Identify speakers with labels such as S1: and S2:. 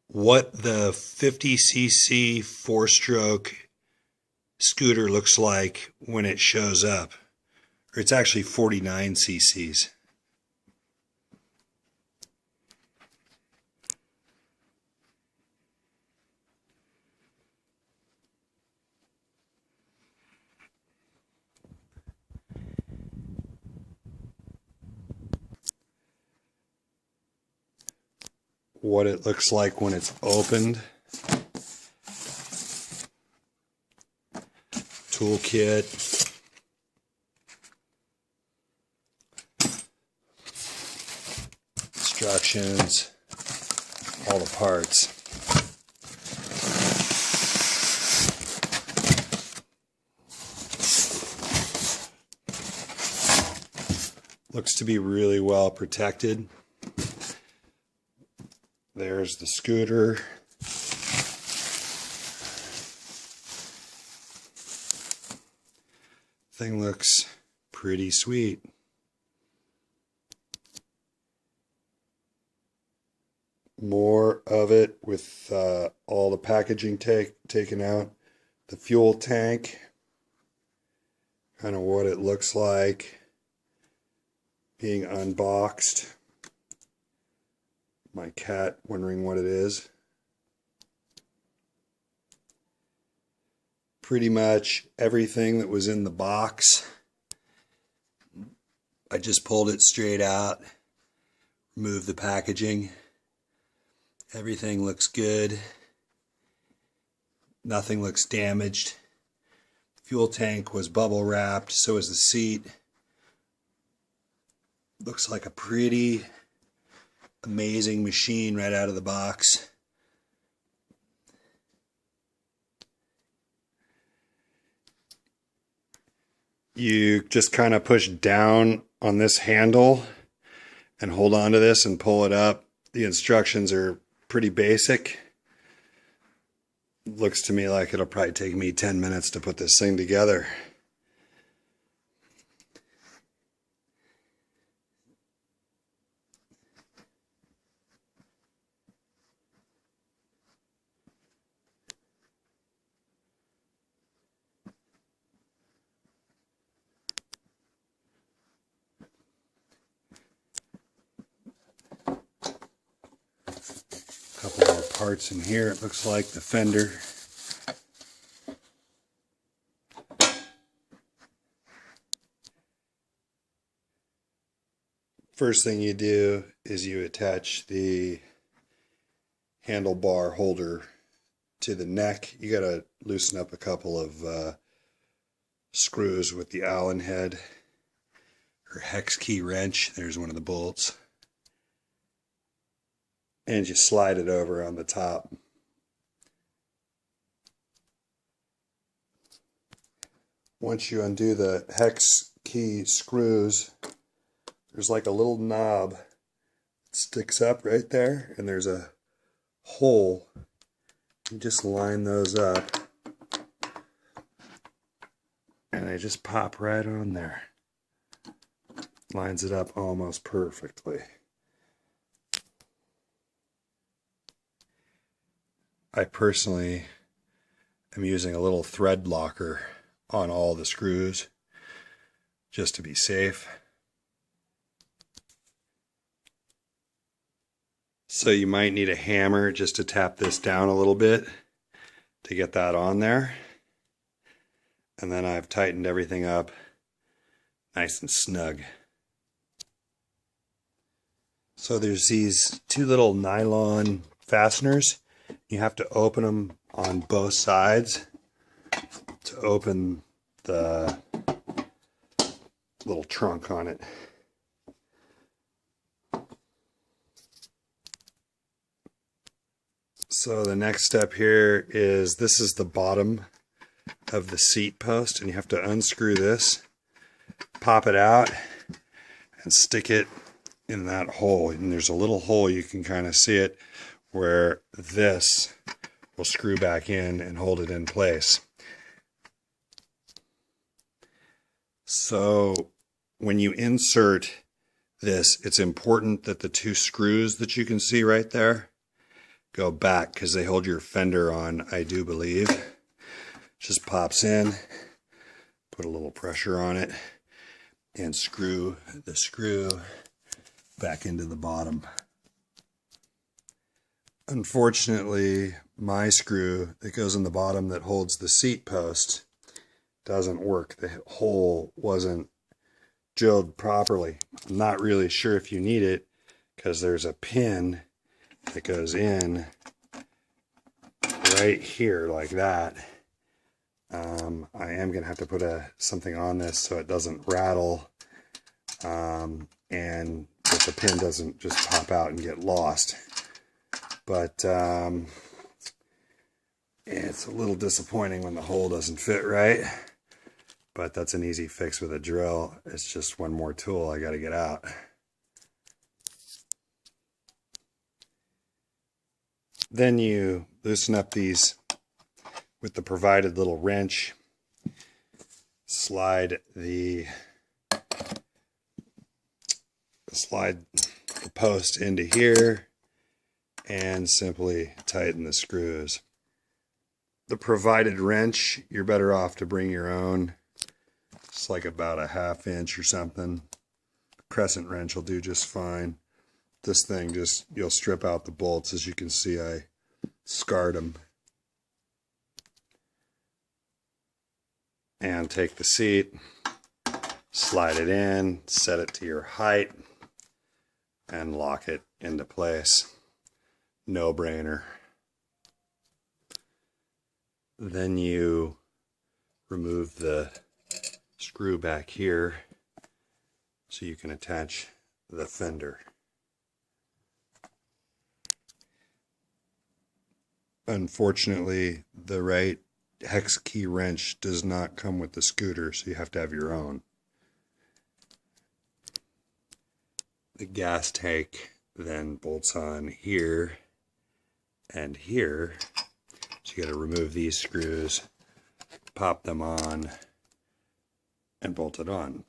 S1: what the 50cc four-stroke scooter looks like when it shows up. Or it's actually 49 cc's. What it looks like when it's opened. Toolkit. Instructions. All the parts. Looks to be really well protected. There's the scooter. Thing looks pretty sweet. More of it with all the packaging taken out. The fuel tank. Kind of what it looks like being unboxed. My cat wondering what it is. Pretty much everything that was in the box. I just pulled it straight out, removed the packaging. Everything looks good. Nothing looks damaged. Fuel tank was bubble wrapped, so is the seat. Looks like a pretty amazing machine right out of the box. You just kind of push down on this handle and hold on to this and pull it up. The instructions are pretty basic. Looks to me like it'll probably take me 10 minutes to put this thing together. Couple more parts in here. It looks like the fender. First thing you do is you attach the handlebar holder to the neck. You gotta loosen up a couple of screws with the Allen head or hex key wrench. There's one of the bolts. And you slide it over on the top. Once you undo the hex key screws, there's like a little knob that sticks up right there, and there's a hole. You just line those up, and they just pop right on there. Lines it up almost perfectly. I personally am using a little thread locker on all the screws just to be safe. So you might need a hammer just to tap this down a little bit to get that on there. And then I've tightened everything up nice and snug. So there's these two little nylon fasteners. You have to open them on both sides to open the little trunk on it. So the next step here is, this is the bottom of the seat post, and you have to unscrew this, pop it out, and stick it in that hole. And there's a little hole, you can kind of see it, where this will screw back in and hold it in place. So when you insert this, it's important that the two screws that you can see right there go back because they hold your fender on, I do believe. Just pops in, put a little pressure on it, and screw the screw back into the bottom. Unfortunately, my screw that goes in the bottom that holds the seat post doesn't work. The hole wasn't drilled properly. I'm not really sure if you need it because there's a pin that goes in right here like that. I am going to have to put something on this so it doesn't rattle and that the pin doesn't just pop out and get lost. But it's a little disappointing when the hole doesn't fit right. But that's an easy fix with a drill. It's just one more tool I got to get out. Then you loosen up these with the provided little wrench. Slide the post into here and simply tighten the screws. The provided wrench, you're better off to bring your own. It's like about a 1/2 inch or something. Crescent wrench will do just fine. This thing you'll strip out the bolts. As you can see, I scarred them. And take the seat, slide it in, set it to your height, and lock it into place. No brainer. Then you remove the screw back here so you can attach the fender. Unfortunately, the right hex key wrench does not come with the scooter, so you have to have your own. The gas tank then bolts on here and here, so you got to remove these screws, pop them on, and bolt it on.